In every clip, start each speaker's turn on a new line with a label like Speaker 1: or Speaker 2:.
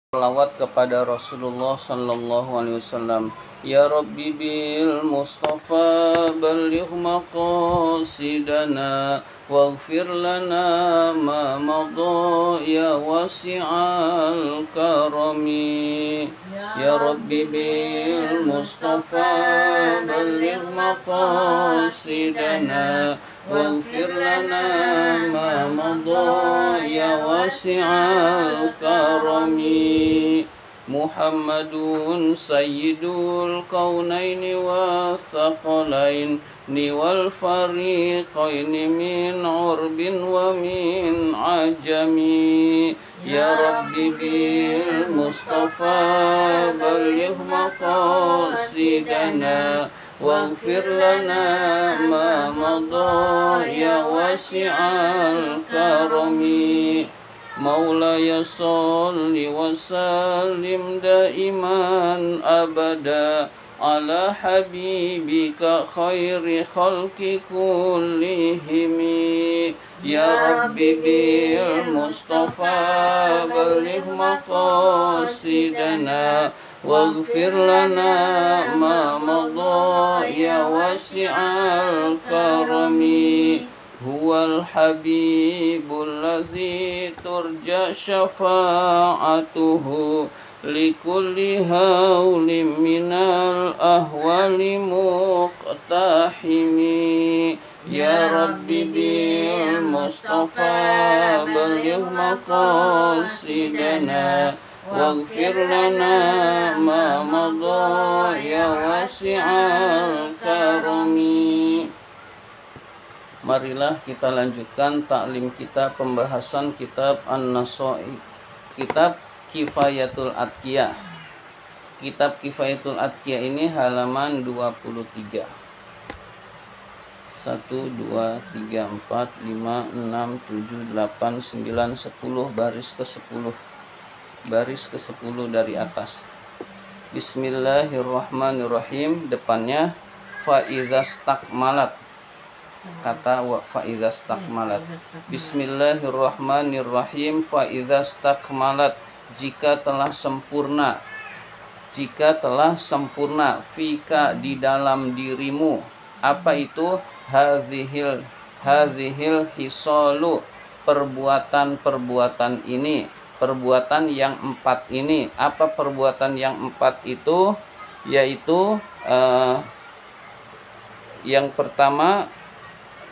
Speaker 1: Salawat kepada Rasulullah sallallahu alaihi wasallam. Ya Rabbi bil Mustafa balligh maqasidana waghfir lana ma madha ya wasi'al karami. Ya Rabbi bil Mustafa balligh maqasidana waghfir lana ma madha ya wasi'al karami. Muhammadun sayyidul kaunaini wa thaqalain wal fariqaini min urbin wa min ajami. Ya Rabbi bil Mustafa balligh maqasidana waghfir lana ma madha ya wasi'al karami. Maulaya salli wa sallim daiman abada ala habibika khairi khalqi kullihimi. Ya Rabbi bil Mustafa balligh maqasidana waghfir lana ma madha ya wasi'al karami. Huwal habibul ladzi turja syafa'atuhu likulli haulim minal ahwali muqtahimi. Ya Rabbi bil Mustafa balligh maqasidana waghfir lana ma madha ya wasi'al karami. Marilah kita lanjutkan taklim kita, pembahasan kitab An-Nasa'i, kitab Kifayatul Atqiyah. Kitab Kifayatul Atqiyah ini halaman 23. 1, 2, 3, 4, 5, 6, 7, 8, 9, 10, baris ke-10. Baris ke-10 dari atas. Bismillahirrahmanirrahim. Depannya faizastakmalat. Kata wa faizastakmalat. Bismillahirrahmanirrahim. Faizastakmalat, jika telah sempurna. Jika telah sempurna fika, di dalam dirimu. Apa itu? Hazihil hisalu, perbuatan-perbuatan ini, perbuatan yang 4 ini. Apa perbuatan yang 4 itu? Yaitu yang pertama,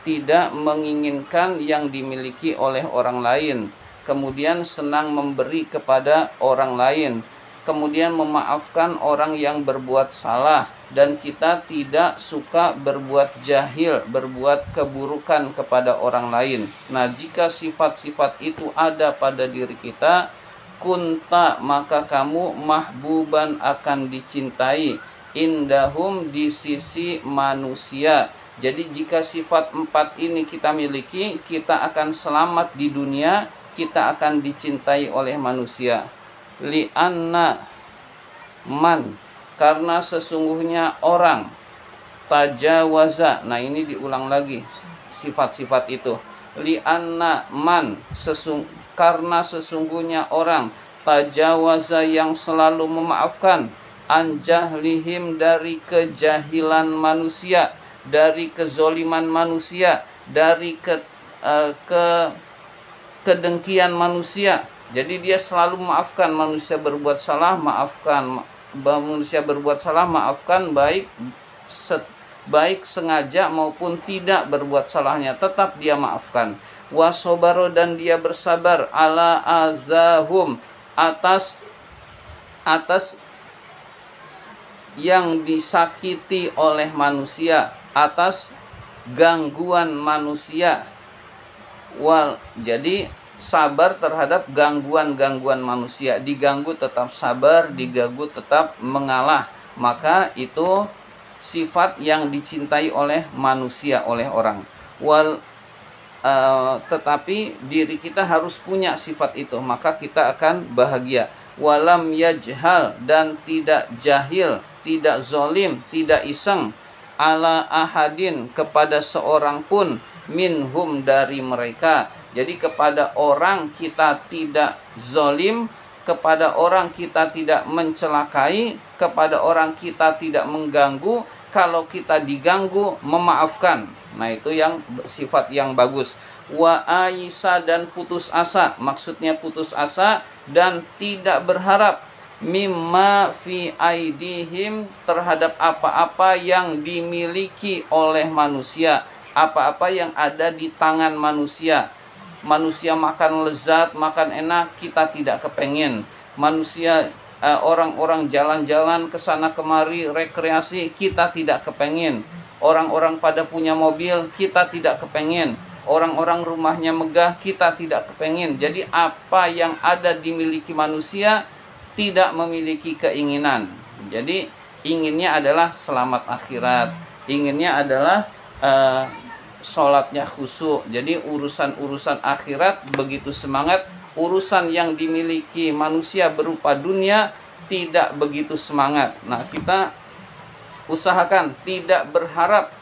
Speaker 1: tidak menginginkan yang dimiliki oleh orang lain, kemudian senang memberi kepada orang lain, kemudian memaafkan orang yang berbuat salah, dan kita tidak suka berbuat jahil, berbuat keburukan kepada orang lain. Nah, jika sifat-sifat itu ada pada diri kita, kunta, maka kamu mahbuban, akan dicintai, indahum, di sisi manusia. Jadi jika sifat 4 ini kita miliki, kita akan selamat di dunia, kita akan dicintai oleh manusia. Li'anna man, karena sesungguhnya orang, tajawaza. Nah, ini diulang lagi sifat-sifat itu. Li'anna man, karena sesungguhnya orang, tajawaza, yang selalu memaafkan, anjahlihim, dari kejahilan manusia, dari kezoliman manusia, dari kedengkian manusia. Jadi dia selalu memaafkan manusia berbuat salah, maafkan manusia berbuat salah, maafkan, baik sengaja maupun tidak berbuat salahnya, tetap dia maafkan. Wasobaro, dan dia bersabar, ala azahum, atas yang disakiti oleh manusia, atas gangguan manusia. Jadi sabar terhadap gangguan-gangguan manusia. Diganggu tetap sabar, diganggu tetap mengalah. Maka itu sifat yang dicintai oleh manusia, oleh orang. Tetapi diri kita harus punya sifat itu, maka kita akan bahagia. Walam yajhal, dan tidak jahil, tidak zolim, tidak iseng, ala ahadin, kepada seorang pun, minhum, dari mereka. Jadi kepada orang kita tidak zolim, kepada orang kita tidak mencelakai, kepada orang kita tidak mengganggu, kalau kita diganggu memaafkan. Nah, itu yang sifat yang bagus. Wa aisa, dan putus asa, maksudnya putus asa dan tidak berharap, mimma fi aidihim, terhadap apa-apa yang dimiliki oleh manusia, apa-apa yang ada di tangan manusia. Manusia makan lezat, makan enak, kita tidak kepengen. Manusia orang-orang jalan-jalan ke sana kemari rekreasi, kita tidak kepengen. Orang-orang pada punya mobil, kita tidak kepengen. Orang-orang rumahnya megah, kita tidak kepengen. Jadi apa yang ada dimiliki manusia tidak memiliki keinginan. Jadi inginnya adalah selamat akhirat, inginnya adalah sholatnya khusyuk. Jadi urusan-urusan akhirat begitu semangat, urusan yang dimiliki manusia berupa dunia tidak begitu semangat. Nah, kita usahakan tidak berharap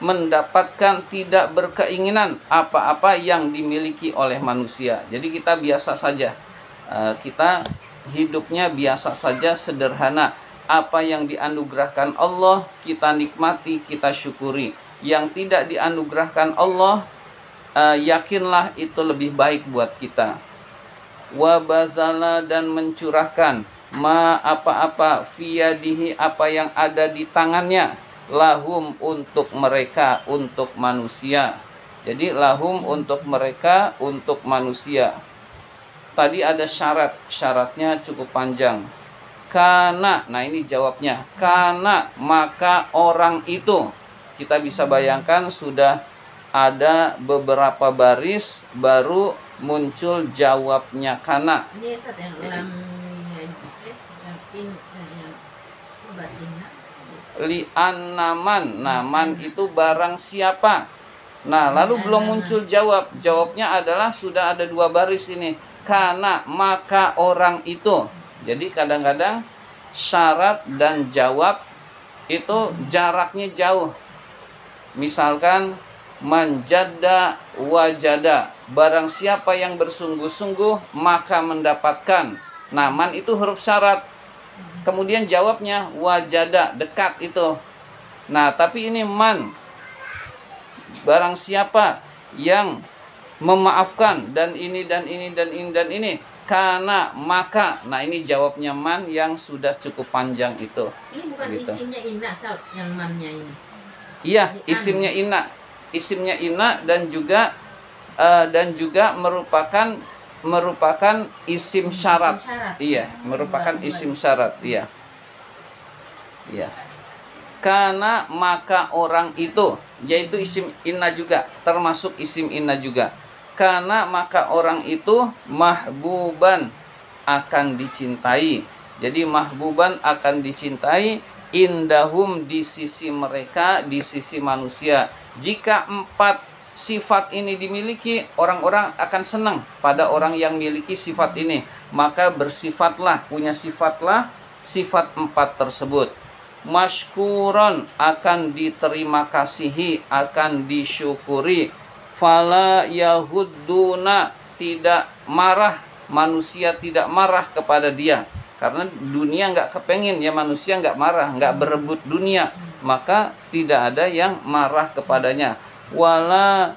Speaker 1: mendapatkan, tidak berkeinginan apa-apa yang dimiliki oleh manusia. Jadi kita biasa saja, kita hidupnya biasa saja, sederhana. Apa yang dianugerahkan Allah kita nikmati, kita syukuri. Yang tidak dianugerahkan Allah, yakinlah itu lebih baik buat kita. Wa bazala, dan mencurahkan, ma apa-apa, fiyadihi, apa yang ada di tangannya, lahum, untuk mereka, untuk manusia. Jadi lahum, untuk mereka, untuk manusia. Tadi ada syaratnya cukup panjang. Karena, nah ini jawabnya, karena maka orang itu. Kita bisa bayangkan sudah ada beberapa baris baru muncul jawabnya karena.
Speaker 2: Ini yang
Speaker 1: Li'annaman, naman itu barang siapa. Nah, lalu belum muncul jawabnya adalah sudah ada dua baris ini, karena maka orang itu. Jadi kadang-kadang syarat dan jawab itu jaraknya jauh. Misalkan manjada wajada, barang siapa yang bersungguh-sungguh maka mendapatkan. Naman itu huruf syarat. Kemudian jawabnya wajada, dekat itu. Nah, tapi ini man, barang siapa yang memaafkan, dan ini dan ini dan ini dan ini, karena maka. Nah, ini jawabnya man yang sudah cukup panjang itu.
Speaker 2: Ini bukan gitu. Isimnya inna, yang mannya ini.
Speaker 1: Iya, isimnya inna. Isimnya inna dan juga merupakan isim syarat. Iya, merupakan isim syarat. Iya. Iya. Karena maka orang itu, yaitu isim inna juga, termasuk isim inna juga. Karena maka orang itu mahbuban, akan dicintai. Jadi mahbuban, akan dicintai, indahum, di sisi mereka, di sisi manusia. Jika 4 sifat ini dimiliki, orang-orang akan senang pada orang yang miliki sifat ini. Maka bersifatlah, punya sifatlah sifat 4 tersebut. Mashkuron, akan diterima kasihi, akan disyukuri. Fala yahudduna, tidak marah, manusia tidak marah kepada dia. Karena dunia nggak kepengen, ya manusia nggak marah, nggak berebut dunia. Maka tidak ada yang marah kepadanya. Wala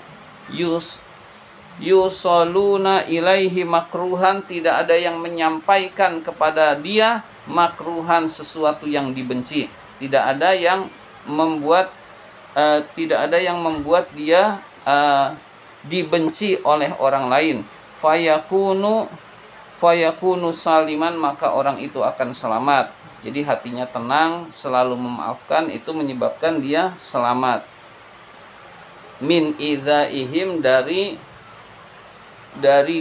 Speaker 1: yusoluna ilaihi makruhan, tidak ada yang menyampaikan kepada dia makruhan, sesuatu yang dibenci. Tidak ada yang membuat dia dibenci oleh orang lain. Fayakunu saliman, maka orang itu akan selamat. Jadi hatinya tenang, selalu memaafkan, itu menyebabkan dia selamat. Min idzaihim, dari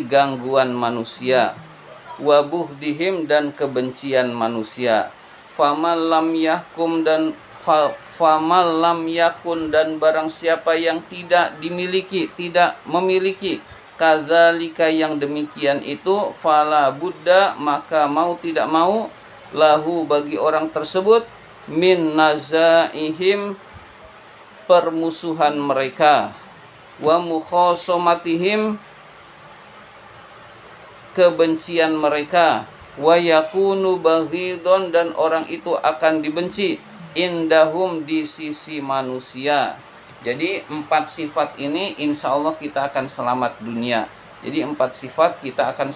Speaker 1: gangguan manusia. Wabuhdihim, dan kebencian manusia. Famal lam yahkum, dan famal lam yakun, dan barang siapa yang tidak memiliki kadzalika, yang demikian itu, fala budda, maka mau tidak mau, lahu, bagi orang tersebut, min nazaihim, permusuhan mereka, wa mukhasamatihim, kebencian mereka, wa yakunu baghidon, dan orang itu akan dibenci indahum, di sisi manusia. Jadi 4 sifat ini insya Allah kita akan selamat dunia. Jadi 4 sifat kita akan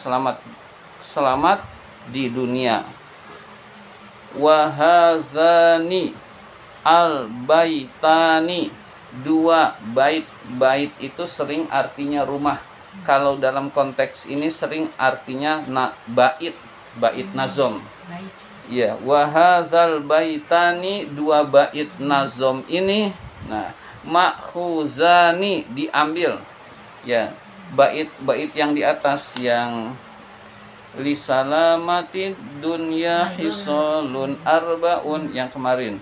Speaker 1: selamat di dunia. Wahazani al-baitani, 2 bait. Bait itu sering artinya rumah. Kalau dalam konteks ini sering artinya bait nazom. Ya, wahazal baitani, 2 bait nazom ini, nah, makhuzani, diambil. Ya, bait yang di atas yang lisalamati dunya hisolun arbaun yang kemarin.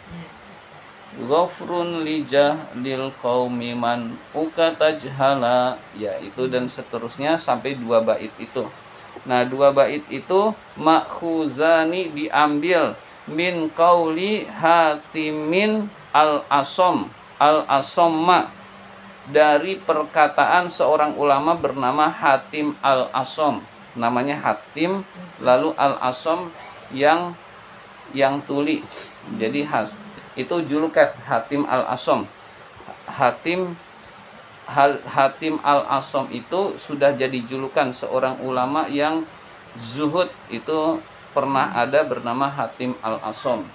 Speaker 1: Ghafrun lijahlil qaumi man ukatajhala, ya itu dan seterusnya sampai 2 bait itu. Nah, 2 bait itu makhuzani, diambil min qauli Hatimin al-Asom al-Asomma, dari perkataan seorang ulama bernama Hatim al-Asom. Namanya Hatim, lalu al-Asom yang tuli. Jadi itu julukan Hatim al-Asom. Hatim al-Asom itu sudah jadi julukan seorang ulama yang zuhud, itu pernah ada bernama Hatim al-Asom.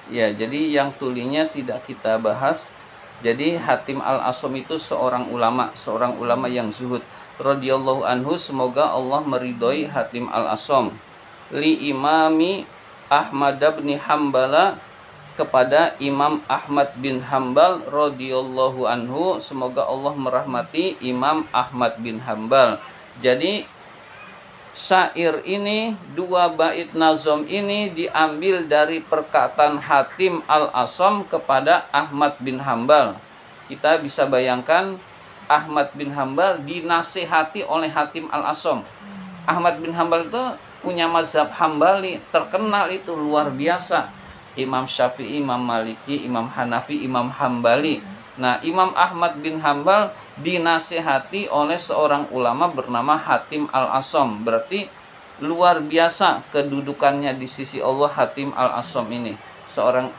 Speaker 1: Ya, jadi yang tulinya tidak kita bahas. Jadi Hatim al-Asom itu seorang ulama yang zuhud. Radhiyallahu anhu, semoga Allah meridhoi Hatim al-Asom. Li imami Ahmad bin Hambala, kepada Imam Ahmad bin Hambal radhiyallahu anhu, semoga Allah merahmati Imam Ahmad bin Hambal. Jadi syair ini, 2 bait nazom ini diambil dari perkataan Hatim al-Asom kepada Ahmad bin Hambal. Kita bisa bayangkan Ahmad bin Hambal dinasihati oleh Hatim al-Asom. Ahmad bin Hambal itu punya mazhab Hambali, terkenal itu luar biasa. Imam Syafi'i, Imam Maliki, Imam Hanafi, Imam Hambali. Nah, Imam Ahmad bin Hambal dinasihati oleh seorang ulama bernama Hatim al-Asom. Berarti luar biasa kedudukannya di sisi Allah Hatim al-Asom ini. Seorang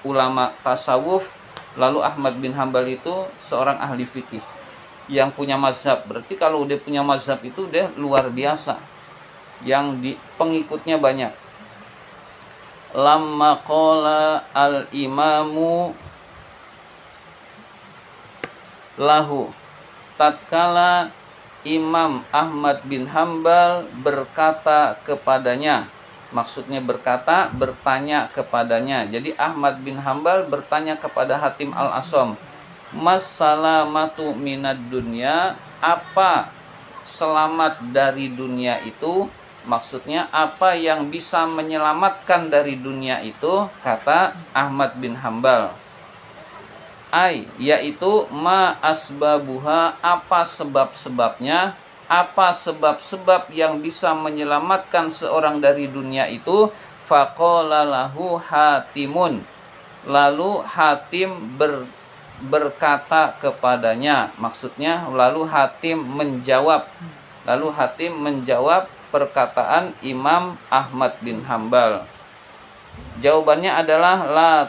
Speaker 1: ulama tasawuf, lalu Ahmad bin Hambal itu seorang ahli fikih yang punya mazhab. Berarti kalau udah punya mazhab itu udah luar biasa. Yang pengikutnya banyak. Lamma qala al-imamu lahu, tatkala Imam Ahmad bin Hambal berkata kepadanya, maksudnya bertanya kepadanya. Jadi Ahmad bin Hambal bertanya kepada Hatim al-Asom, mas-salamatu minad dunya, apa selamat dari dunia itu? Maksudnya apa yang bisa menyelamatkan dari dunia itu? Kata Ahmad bin Hambal, yaitu ma asbabuha, apa sebab-sebabnya, apa sebab-sebab yang bisa menyelamatkan seorang dari dunia itu. Faqala lahu Hatimun, lalu Hatim berkata kepadanya, maksudnya lalu Hatim menjawab perkataan Imam Ahmad bin Hambal. Jawabannya adalah la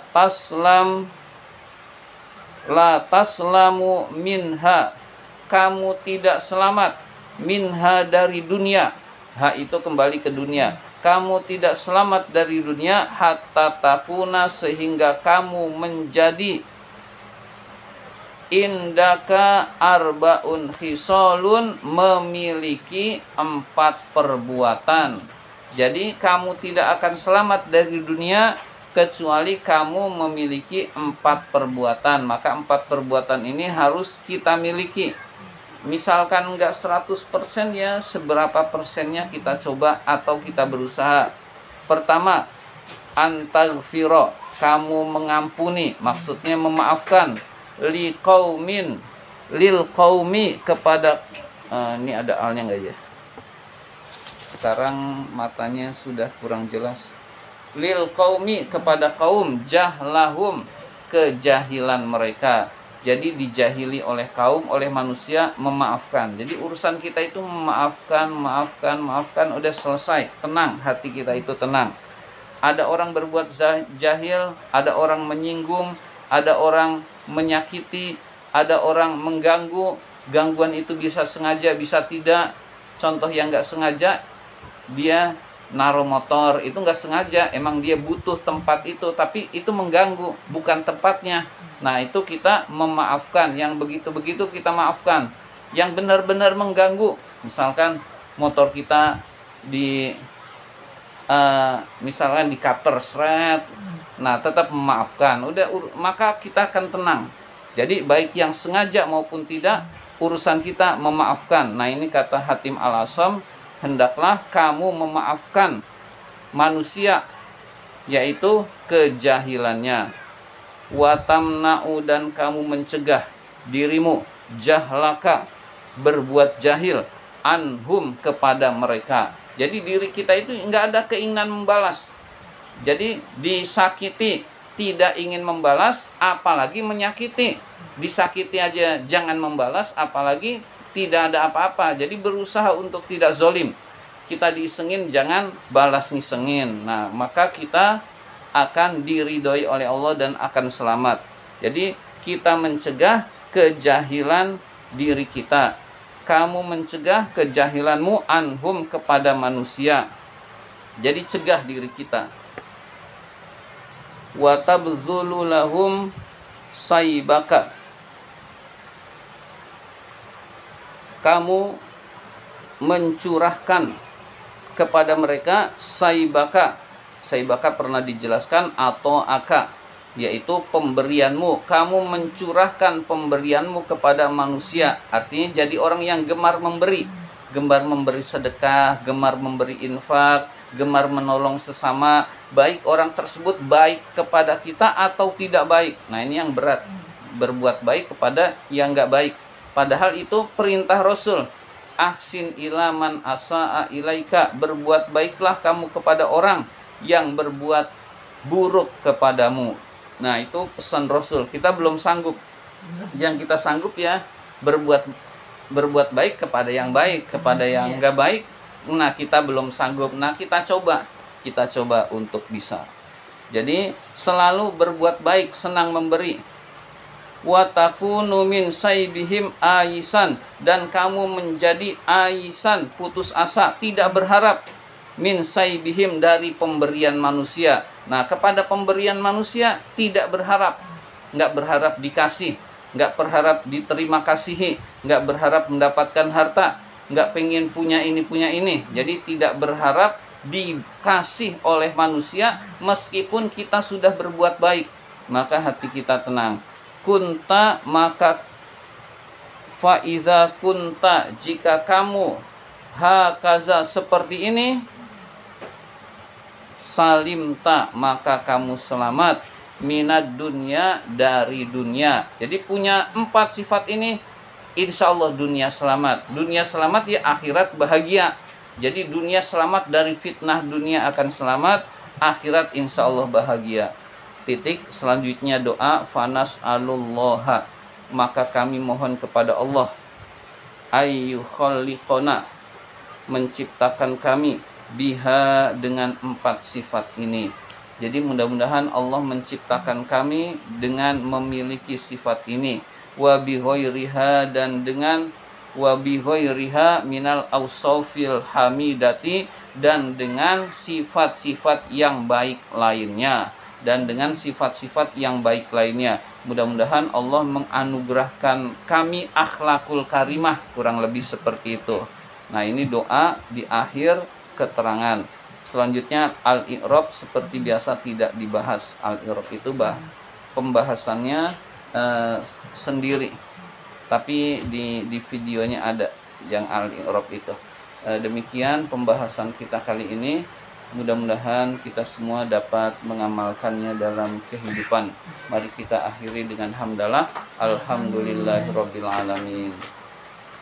Speaker 1: taslamu minha, kamu tidak selamat, minha dari dunia, ha itu kembali ke dunia, kamu tidak selamat dari dunia, hatta takuna, sehingga kamu menjadi indaka arbaun khisalun, memiliki 4 perbuatan. Jadi kamu tidak akan selamat dari dunia kecuali kamu memiliki 4 perbuatan. Maka 4 perbuatan ini harus kita miliki. Misalkan enggak 100%, ya seberapa persennya kita coba atau kita berusaha. Pertama, antaghfira, kamu mengampuni, maksudnya memaafkan. Lil qaumi, kepada ini ada alnya enggak ya? Sekarang matanya sudah kurang jelas. Lil qaumi, kepada kaum, jahlahum, kejahilan mereka. Jadi dijahili oleh kaum, oleh manusia, memaafkan. Jadi urusan kita itu memaafkan, maafkan, udah selesai. Tenang, hati kita itu tenang. Ada orang berbuat jahil, ada orang menyinggung, ada orang menyakiti, ada orang mengganggu. Gangguan itu bisa sengaja, bisa tidak. Contoh yang nggak sengaja, dia naruh motor, itu nggak sengaja, emang dia butuh tempat itu, tapi itu mengganggu, bukan tempatnya. Nah, itu kita memaafkan. Yang begitu-begitu kita maafkan. Yang benar-benar mengganggu, misalkan motor kita misalkan di cutter seret, nah tetap memaafkan. Udah, maka kita akan tenang. Jadi baik yang sengaja maupun tidak, urusan kita memaafkan. Nah, ini kata Hatim Al-Asam, hendaklah kamu memaafkan manusia, yaitu kejahilannya. Watamna'u, dan kamu mencegah dirimu, jahlaka, berbuat jahil, anhum, kepada mereka. Jadi diri kita itu nggak ada keinginan membalas. Jadi disakiti tidak ingin membalas, apalagi menyakiti. Disakiti aja jangan membalas, apalagi tidak ada apa-apa. Jadi berusaha untuk tidak zolim. Kita disengin, jangan balas ngisengin. Nah, maka kita akan diridhoi oleh Allah dan akan selamat. Jadi kita mencegah kejahilan diri kita. Kamu mencegah kejahilanmu, anhum, kepada manusia. Jadi cegah diri kita. Wa tabzulu lahum saibaka. Kamu mencurahkan kepada mereka saibaka. Saibaka pernah dijelaskan atau aka, yaitu pemberianmu. Kamu mencurahkan pemberianmu kepada manusia. Artinya jadi orang yang gemar memberi. Gemar memberi sedekah, gemar memberi infak, gemar menolong sesama. Baik orang tersebut baik kepada kita atau tidak baik. Nah, ini yang berat. Berbuat baik kepada yang gak baik. Padahal itu perintah Rasul. Ahsin ilaman asa'a ilaika. Berbuat baiklah kamu kepada orang yang berbuat buruk kepadamu. Nah, itu pesan Rasul. Kita belum sanggup. Yang kita sanggup ya berbuat baik kepada yang baik, kepada yang enggak baik. Nah, kita belum sanggup. Nah, kita coba untuk bisa. Jadi selalu berbuat baik, senang memberi. Wa takunu min saibihim aisan, dan kamu menjadi aisan, putus asa, tidak berharap, min saibihim, dari pemberian manusia. Nah, kepada pemberian manusia tidak berharap, nggak berharap dikasih, nggak berharap diterima kasihi, nggak berharap mendapatkan harta, nggak pengen punya ini. Jadi tidak berharap dikasih oleh manusia meskipun kita sudah berbuat baik, maka hati kita tenang. Kunta, maka faiza kunta, jika kamu hakaza, seperti ini, salimta, maka kamu selamat, minad dunya, dari dunia. Jadi punya 4 sifat ini, insya Allah dunia selamat. Dunia selamat ya, akhirat bahagia. Jadi dunia selamat dari fitnah dunia akan selamat, akhirat insya Allah bahagia. Titik. Selanjutnya doa, fanas alullaha, maka kami mohon kepada Allah, ayu khaliqona, menciptakan kami, biha, dengan 4 sifat ini. Jadi mudah-mudahan Allah menciptakan kami dengan memiliki sifat ini. Wa bi ghairiha, dan dengan wa bi ghairiha minal ausafil hamidati, dan dengan sifat-sifat yang baik lainnya. Mudah-mudahan Allah menganugerahkan kami akhlakul karimah, kurang lebih seperti itu. Nah, ini doa di akhir keterangan. Selanjutnya al-i'rab, seperti biasa tidak dibahas. Al-i'rab itu pembahasannya sendiri, tapi di videonya ada yang al-i'rab itu. Demikian pembahasan kita kali ini. Mudah-mudahan kita semua dapat mengamalkannya dalam kehidupan. Mari kita akhiri dengan hamdalah. Alhamdulillahirabbil alamin.